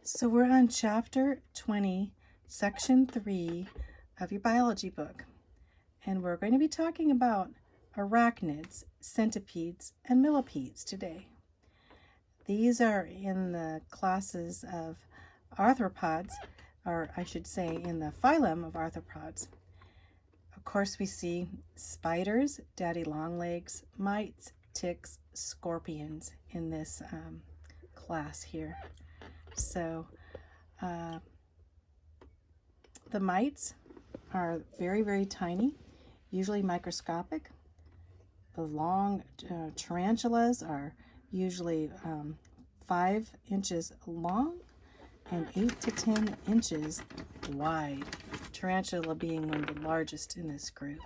So we're on chapter 20, section 3 of your biology book, and we're going to be talking about arachnids, centipedes, and millipedes today. These are in the classes of arthropods, or I should say in the phylum of arthropods. Of course, we see spiders, daddy longlegs, mites, ticks, scorpions in this class here. So the mites are very, very tiny, usually microscopic. The long tarantulas are usually 5 inches long and 8 to 10 inches wide. Tarantula being one of the largest in this group.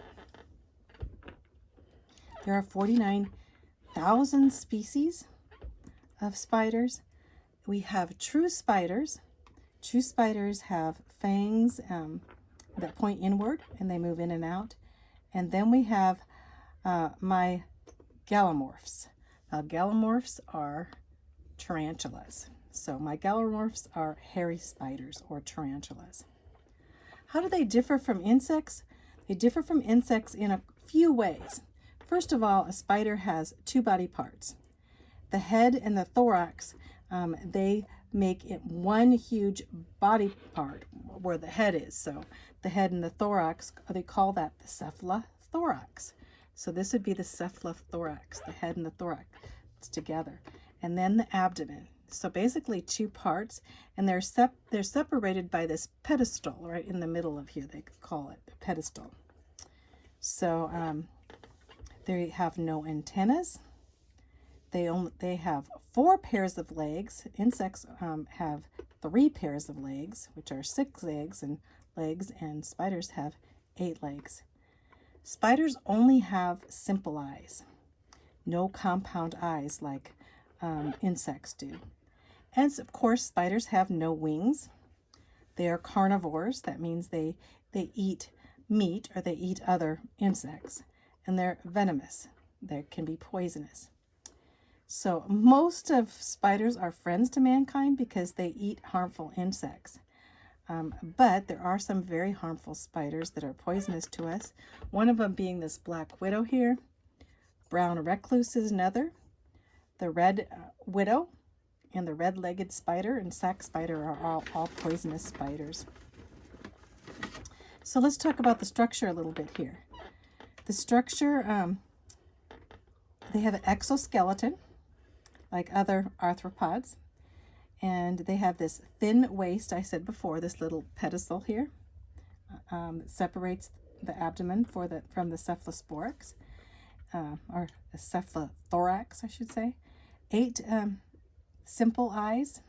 There are 49,000 species of spiders. We have true spiders. True spiders have fangs that point inward and they move in and out. And then we have my gallimorphs. Now, gallimorphs are tarantulas. So my gallimorphs are hairy spiders or tarantulas. How do they differ from insects? They differ from insects in a few ways. First of all, a spider has 2 body parts. The head and the thorax, they make it one huge body part where the head is. So the head and the thorax, they call that the cephalothorax. So this would be the cephalothorax, the head and the thorax together. And then the abdomen. So basically 2 parts, and they're separated by this pedestal right in the middle of here. They call it the pedestal. So they have no antennas. They have 4 pairs of legs. Insects have 3 pairs of legs, which are 6 legs, and spiders have 8 legs. Spiders only have simple eyes, no compound eyes like insects do. And of course, spiders have no wings. They are carnivores. That means they eat meat or they eat other insects, and they're venomous. They can be poisonous. So most of spiders are friends to mankind because they eat harmful insects. But there are some very harmful spiders that are poisonous to us. One of them being this black widow here. Brown recluse is another. The red widow and the red-legged spider and sac spider are all poisonous spiders. So let's talk about the structure a little bit here. The structure, they have an exoskeleton, like other arthropods, and they have this thin waist, I said before, this little pedestal here that separates the abdomen from the cephalosporix, or the cephalothorax, I should say. 8 simple eyes,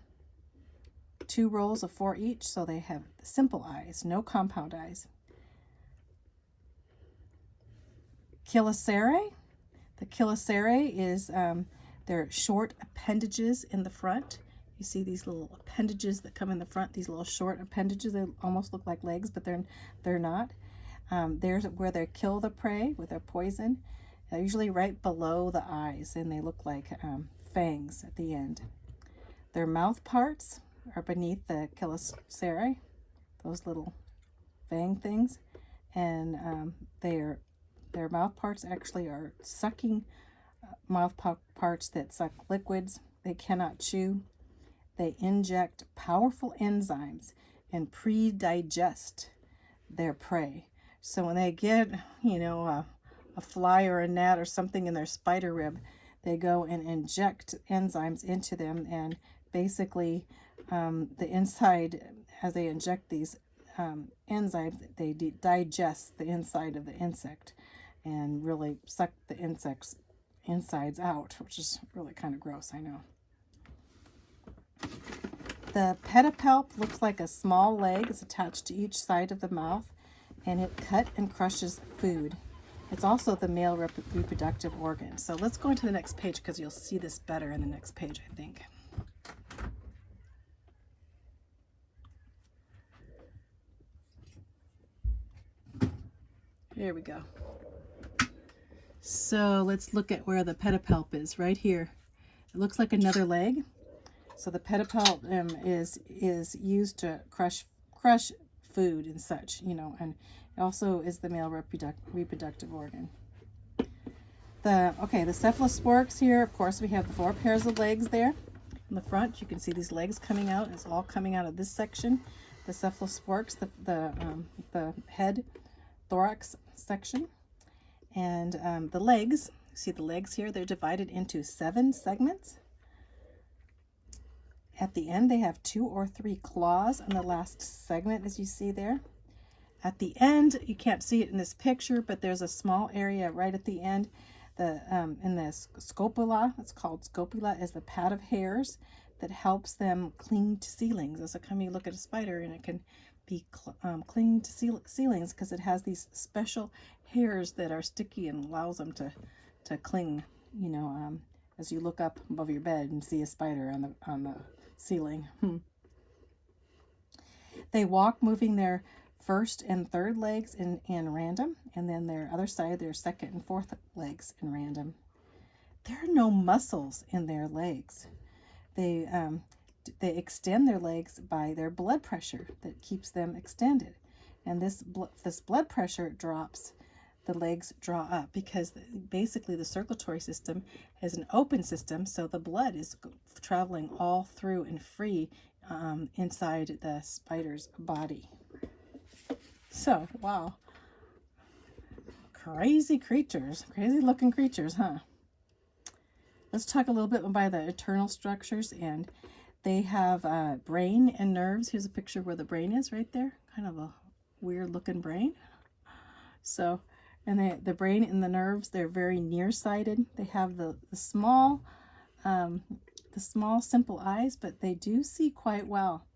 2 rows of 4 each, so they have simple eyes, no compound eyes. Chelicerae. The chelicerae is they're short appendages in the front. You see these little appendages that come in the front, these little short appendages. They almost look like legs, but they're not. There's where they kill the prey with their poison. They're usually right below the eyes, and they look like fangs at the end. Their mouth parts are beneath the chelicerae, those little fang things, and their mouth parts actually are sucking mouth parts that suck liquids. They cannot chew. They inject powerful enzymes and pre-digest their prey. So when they get, a fly or a gnat or something in their spider rib, they go and inject enzymes into them, and basically the inside, as they inject these enzymes, they digest the inside of the insect and really suck the insect's insides out, which is really kind of gross, I know. The pedipalp looks like a small leg. It's attached to each side of the mouth, and it cuts and crushes food. It's also the male reproductive organ. So let's go into the next page because you'll see this better in the next page, I think. Here we go. So let's look at where the pedipalp is, right here. It looks like another leg. So the pedipalp is used to crush food and such, you know, and it also is the male reproductive organ. The cephalosporks here, of course, we have the 4 pairs of legs there in the front. You can see these legs coming out. It's all coming out of this section. The cephalosporks, the head, thorax section, and the legs. See the legs here? They're divided into 7 segments. At the end, they have 2 or 3 claws on the last segment, as you see there. At the end, you can't see it in this picture, but there's a small area right at the end. In the scopula, it's called scopula, is the pad of hairs that helps them cling to ceilings. So come you look at a spider and it can be clinging to ceilings because it has these special hairs that are sticky and allows them to cling, you know, as you look up above your bed and see a spider on the ceiling. They walk moving their first and third legs in random, and then their other side, their second and fourth legs in random. There are no muscles in their legs. They extend their legs by their blood pressure that keeps them extended, and this blood pressure drops, the legs draw up, because basically the circulatory system is an open system, so the blood is traveling all through and free inside the spider's body. So, wow. Crazy creatures. Crazy looking creatures, huh? Let's talk a little bit about the internal structures. And they have brain and nerves. Here's a picture where the brain is right there. Kind of a weird looking brain. So, and the brain and the nerves, they're very nearsighted. They have the small simple eyes, but they do see quite well.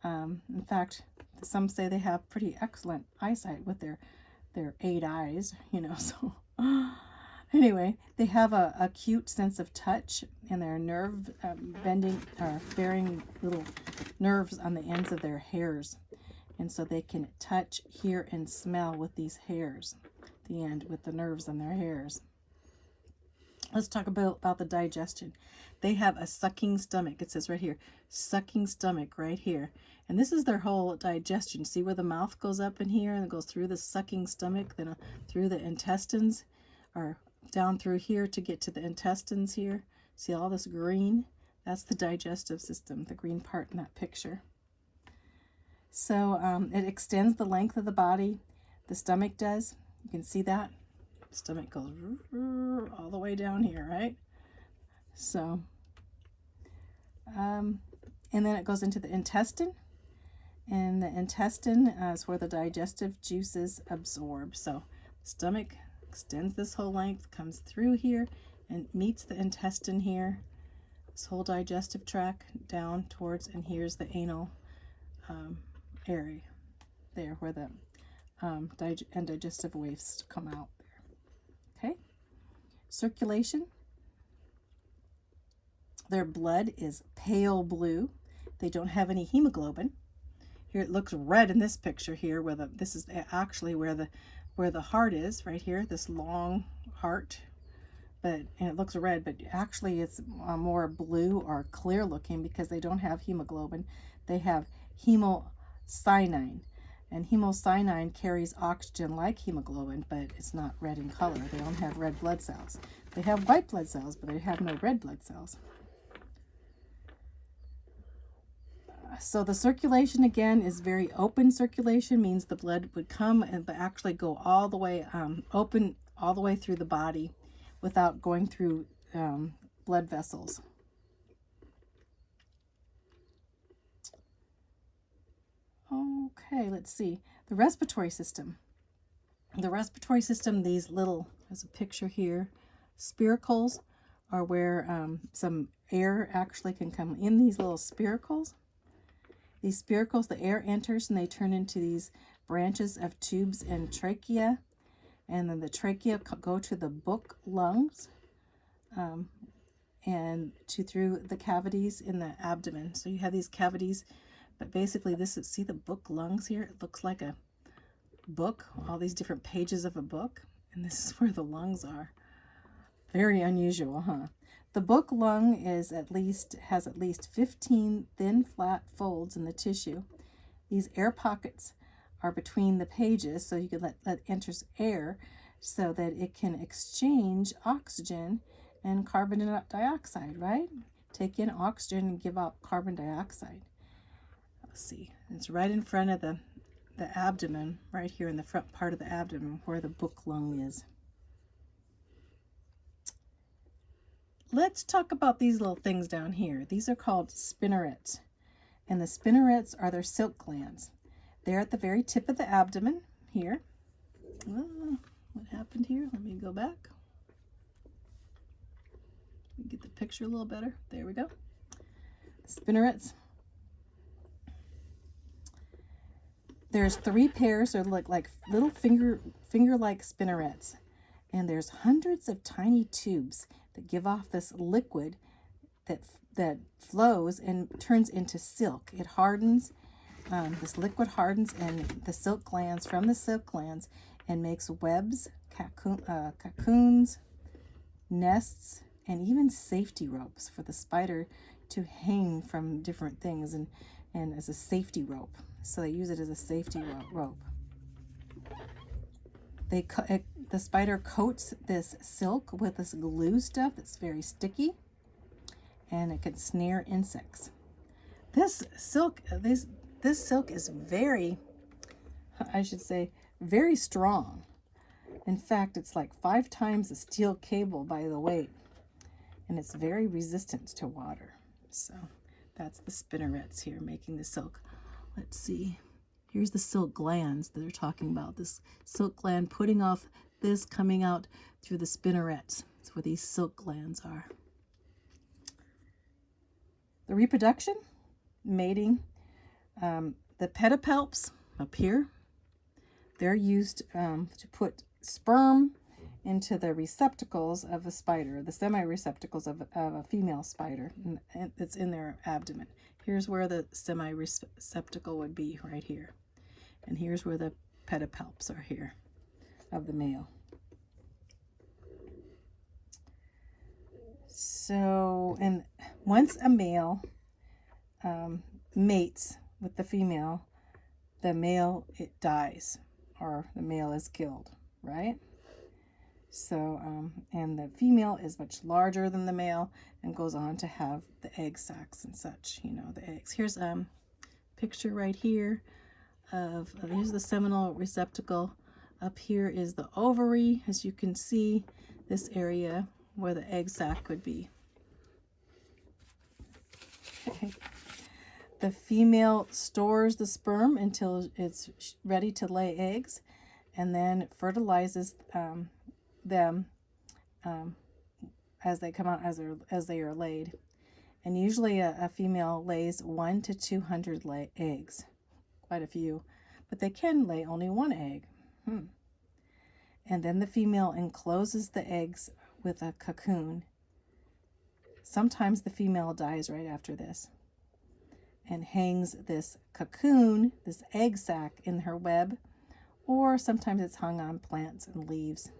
In fact, some say they have pretty excellent eyesight with their 8 eyes, you know. So anyway, they have a acute sense of touch, and their nerve bearing little nerves on the ends of their hairs, and so they can touch, hear, and smell with these hairs. The end with the nerves on their hairs. Let's talk about the digestion. They have a sucking stomach. It says right here, sucking stomach right here. And this is their whole digestion. See where the mouth goes up in here and it goes through the sucking stomach, then through the intestines, or down through here to get to the intestines here. See all this green? That's the digestive system, the green part in that picture. So it extends the length of the body. The stomach does. You can see that. Stomach goes all the way down here, right? So, and then it goes into the intestine, and the intestine is where the digestive juices absorb. So, the stomach extends this whole length, comes through here, and meets the intestine here. This whole digestive tract down towards, and here's the anal area there, where the digestive waste come out. Okay, circulation. Their blood is pale blue. They don't have any hemoglobin. Here it looks red in this picture here, where this is actually where the heart is, right here, this long heart. And it looks red, but actually it's more blue or clear looking because they don't have hemoglobin. They have hemocyanin. And hemocyanin carries oxygen like hemoglobin, but it's not red in color. They don't have red blood cells. They have white blood cells, but they have no red blood cells. So the circulation, again, is very open circulation, means the blood would come and actually go all the way open, all the way through the body without going through blood vessels. Okay, let's see. The respiratory system. The respiratory system, these little, there's a picture here, spiracles are where some air actually can come in these little spiracles. These spiracles, the air enters and they turn into these branches of tubes and trachea. And then the trachea go to the book lungs and through the cavities in the abdomen. So you have these cavities. But basically this is, see the book lungs here? It looks like a book, all these different pages of a book. And this is where the lungs are. Very unusual, huh? The book lung has at least 15 thin flat folds in the tissue. These air pockets are between the pages, so you can let enters air so that it can exchange oxygen and carbon dioxide, right? Take in oxygen and give out carbon dioxide. Let's see, it's right in front of the abdomen, right here in the front part of the abdomen where the book lung is. Let's talk about these little things down here. These are called spinnerets, and the spinnerets are their silk glands. They're at the very tip of the abdomen here. What happened here? Let me go back. Let me get the picture a little better. There we go. Spinnerets. There's 3 pairs, or like little finger-like spinnerets, and there's hundreds of tiny tubes that give off this liquid that flows and turns into silk. It hardens. This liquid hardens and the silk glands from the silk glands and makes webs, cocoons, nests, and even safety ropes for the spider to hang from different things and as a safety rope. So they use it as a safety rope. The spider coats this silk with this glue stuff that's very sticky, and it can snare insects. This silk is very, I should say, very strong. In fact, it's like 5 times the steel cable by the weight, and it's very resistant to water. So that's the spinnerets here making the silk. Let's see. Here's the silk glands that they're talking about. This silk gland putting off this, coming out through the spinnerets. That's where these silk glands are. The reproduction, mating, the pedipalps up here, they're used to put sperm into the receptacles of a spider, the semi-receptacles of a female spider, and it's in their abdomen. Here's where the semi-receptacle would be, right here. And here's where the pedipalps are here of the male. So, and once a male mates with the female, it dies, or the male is killed, right? So, and the female is much larger than the male and goes on to have the egg sacs and such, the eggs. Here's a picture right here of, here's the seminal receptacle. Up here is the ovary, as you can see, this area where the egg sac would be. Okay. The female stores the sperm until it's ready to lay eggs, and then fertilizes them as they come out, as they are laid. And usually a female lays 1 to 200 eggs, quite a few, but they can lay only 1 egg. And then the female encloses the eggs with a cocoon. Sometimes the female dies right after this and hangs this cocoon, this egg sac, in her web, or sometimes it's hung on plants and leaves.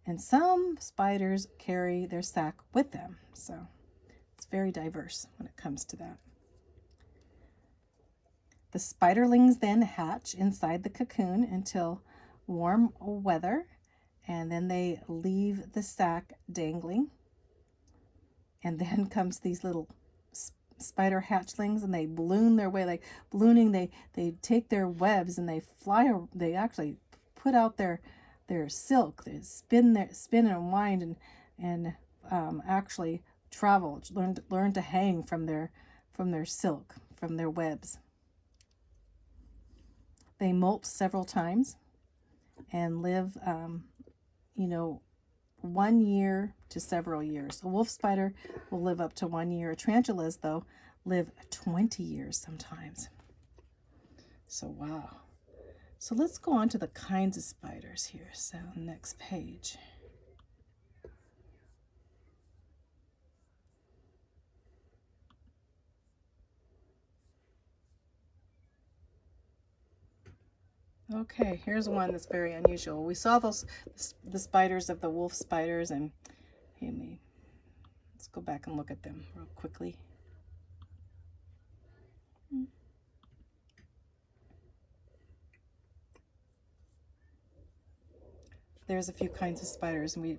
And some spiders carry their sac with them, so it's very diverse when it comes to that. The spiderlings then hatch inside the cocoon until warm weather, and then they leave the sac dangling. And then comes these little spider hatchlings, and they balloon their way, like ballooning. They take their webs and they fly. They actually put out their silk. They spin and wind and actually travel. Learn to hang from their silk, from their webs. They molt several times and live, 1 year to several years. A wolf spider will live up to 1 year. Tarantulas, though, live 20 years sometimes. So, wow. So let's go on to the kinds of spiders here. So, next page. Okay, here's one that's very unusual. We saw the spiders of the wolf spiders, and go back and look at them real quickly. There's a few kinds of spiders, and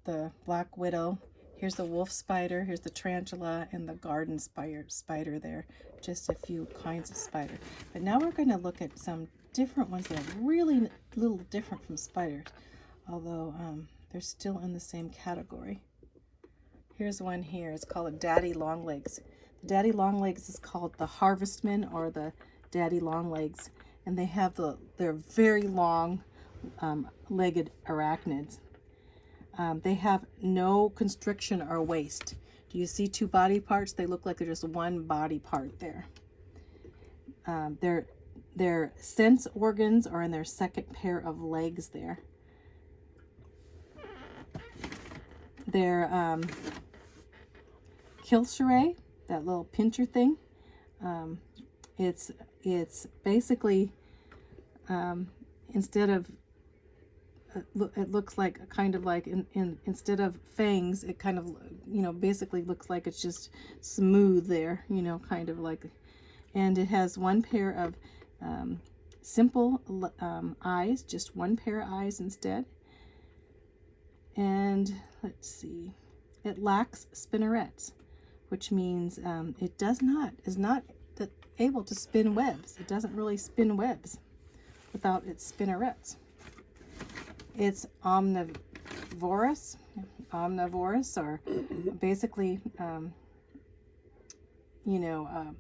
the black widow. Here's the wolf spider. Here's the tarantula and the garden spider there. Just a few kinds of spider. But now we're going to look at some different ones that are really a little different from spiders, although they're still in the same category. Here's one here. It's called a daddy longlegs. The daddy longlegs is called the harvestman or the daddy longlegs, and they have they're very long legged arachnids. They have no constriction or waist. Do you see two body parts? They look like they're just one body part there. Their sense organs are in their second pair of legs there. Their kilcherae, that little pincher thing, it's basically instead of it looks like kind of like instead of fangs, it kind of, you know, basically looks like it's just smooth there, you know, kind of like, and it has one pair of simple eyes, just one pair of eyes instead. And let's see, it lacks spinnerets, which means it is not able to spin webs. It doesn't really spin webs without its spinnerets. It's omnivorous, or basically, you know,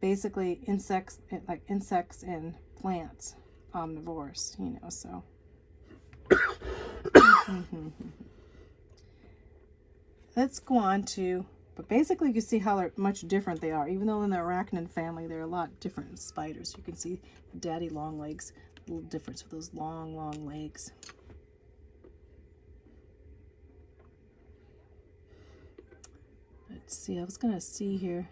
basically insects, like insects and plants, omnivorous, you know, so. Let's go on to, but basically you can see how much different they are. Even though in the arachnid family, they're a lot different than spiders. You can see daddy long legs, a little difference with those long legs. Let's see, I was going to see here.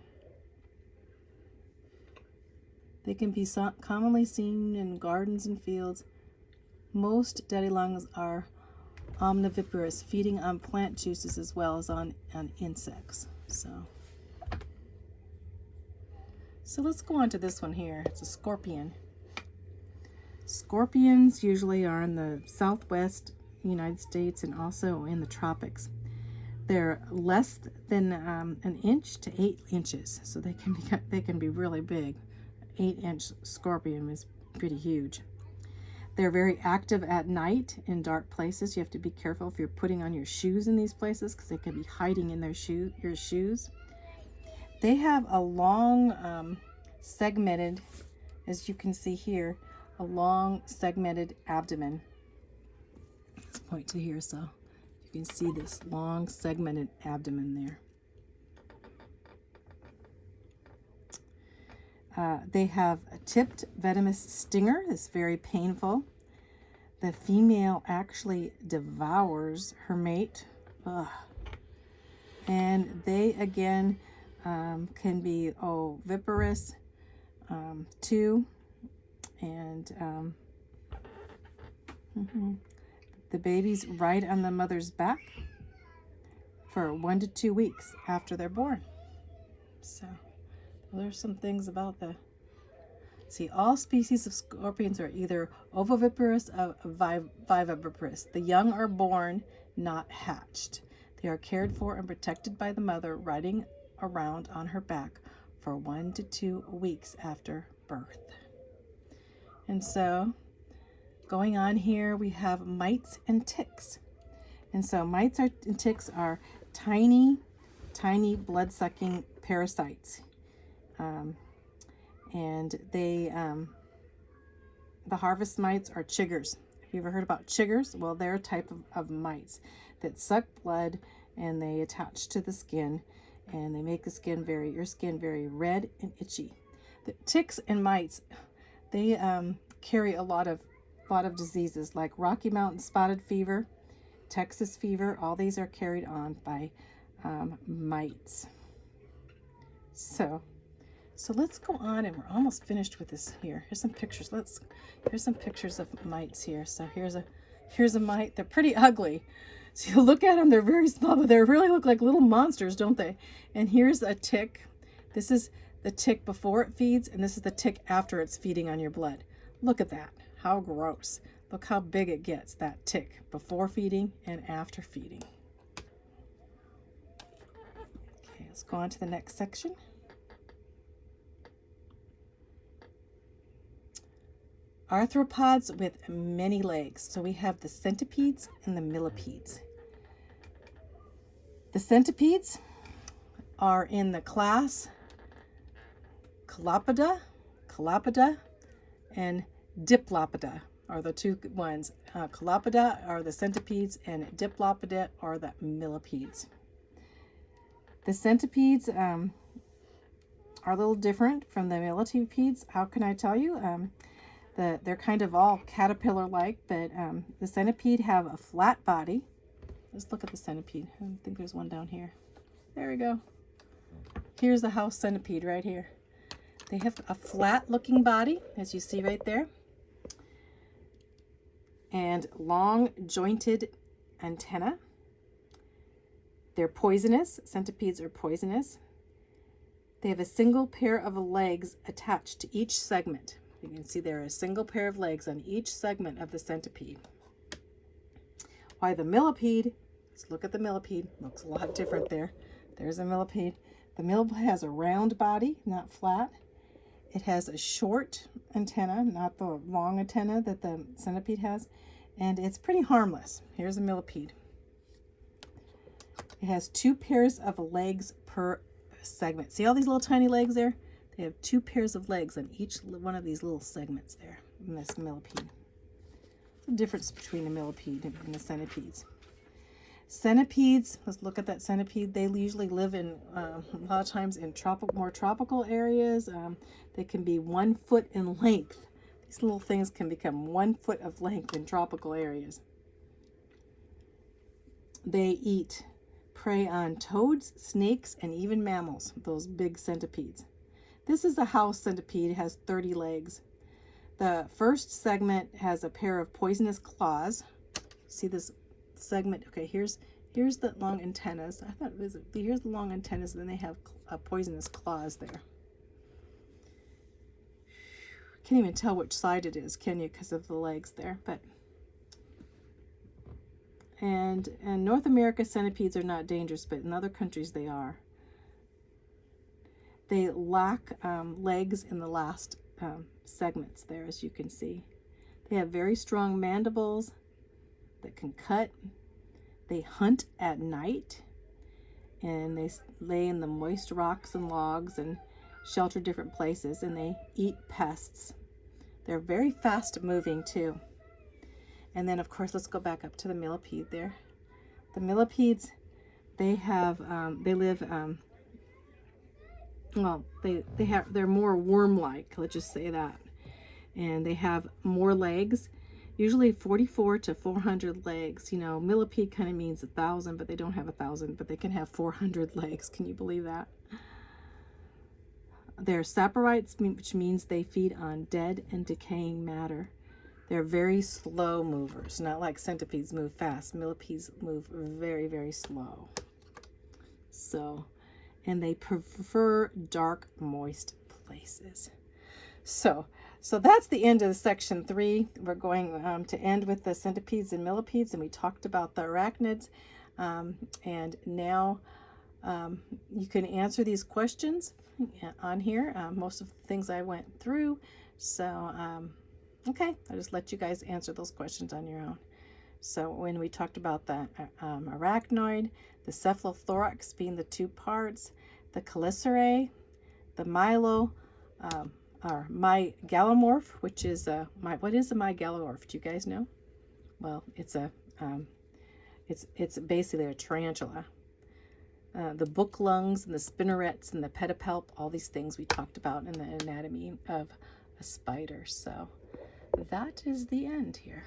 They can be commonly seen in gardens and fields. Most daddy longs are omnivorous, feeding on plant juices as well as on insects. So let's go on to this one here. It's a scorpion. Scorpions usually are in the southwest United States and also in the tropics. They're less than an inch to 8 inches, so they can be really big. 8-inch scorpion is pretty huge. They're very active at night in dark places. You have to be careful if you're putting on your shoes in these places because they can be hiding in your shoes. They have a long segmented, as you can see here, a long segmented abdomen. Let's point to here so you can see this long segmented abdomen there. They have a tipped venomous stinger that's very painful. The female actually devours her mate. Ugh. And they again can be oviparous too. And the babies ride on the mother's back for 1 to 2 weeks after they're born. So there's some things about the, see, all species of scorpions are either ovoviparous or viviparous. The young are born, not hatched. They are cared for and protected by the mother, riding around on her back for 1 to 2 weeks after birth. And so, going on here, we have mites and ticks. And so mites and ticks are tiny blood-sucking parasites. And they, the harvest mites are chiggers. Have you ever heard about chiggers? Well, they're a type of mites that suck blood and they attach to the skin and they make your skin very red and itchy. The ticks and mites, they carry a lot of diseases like Rocky Mountain spotted fever, Texas fever. All these are carried on by mites. So let's go on, and we're almost finished with this here. Here's some pictures. Here's some pictures of mites here. So here's Here's a mite. They're pretty ugly. So you look at them, they're very small, but they really look like little monsters, don't they? And here's a tick. This is the tick before it feeds, and this is the tick after it's feeding on your blood. Look at that. How gross. Look how big it gets, that tick, before feeding and after feeding. Okay, let's go on to the next section. Arthropods with many legs. So we have the centipedes and the millipedes. The centipedes are in the class Calopoda, and Diplopoda are the two ones. Calopoda are the centipedes and Diplopoda are the millipedes. The centipedes are a little different from the millipedes. How can I tell you? They're kind of all caterpillar-like, but the centipede have a flat body. Let's look at the centipede. I think there's one down here. There we go. Here's the house centipede right here. They have a flat-looking body, as you see right there, and long jointed antenna. They're poisonous. Centipedes are poisonous. They have a single pair of legs attached to each segment. You can see there are a single pair of legs on each segment of the centipede. Why the millipede, let's look at the millipede. Looks a lot different there. There's a millipede. The millipede has a round body, not flat. It has a short antenna, not the long antenna that the centipede has. And it's pretty harmless. Here's a millipede. It has 2 pairs of legs per segment. See all these little tiny legs there? They have 2 pairs of legs on each one of these little segments there in this millipede. The difference between a millipede and the centipedes. Centipedes, let's look at that centipede. They usually live in, a lot of times in more tropical areas. They can be 1 foot in length. These little things can become 1 foot of length in tropical areas. They eat prey on toads, snakes, and even mammals, those big centipedes. This is the house centipede. It has 30 legs. The first segment has a pair of poisonous claws. See this segment? Okay, here's the long antennas. I thought it was, here's the long antennas, and then they have poisonous claws there. Can't even tell which side it is, can you, because of the legs there? But and in North America, centipedes are not dangerous, but in other countries they are. They lack legs in the last segments there, as you can see. They have very strong mandibles that can cut. They hunt at night, and they lay in the moist rocks and logs and shelter different places, and they eat pests. They're very fast moving too. And then, of course, let's go back up to the millipede there. The millipedes, they live they're more worm-like, let's just say that. And they have more legs, usually 44 to 400 legs. You know, millipede kind of means 1,000, but they don't have 1,000, but they can have 400 legs. Can you believe that? They're saprophytes, which means they feed on dead and decaying matter. They're very slow movers, not like centipedes move fast. Millipedes move very, very slow. So, and they prefer dark, moist places. So that's the end of section 3. We're going to end with the centipedes and millipedes, and we talked about the arachnids. And now you can answer these questions on here. Most of the things I went through. So, okay, I'll just let you guys answer those questions on your own. So when we talked about the arachnoid, the cephalothorax being the 2 parts, the chelicerae, the mygalomorph, which is what is a mygalomorph? Do you guys know? Well, it's basically a tarantula. The book lungs and the spinnerets and the pedipalp, all these things we talked about in the anatomy of a spider. So that is the end here.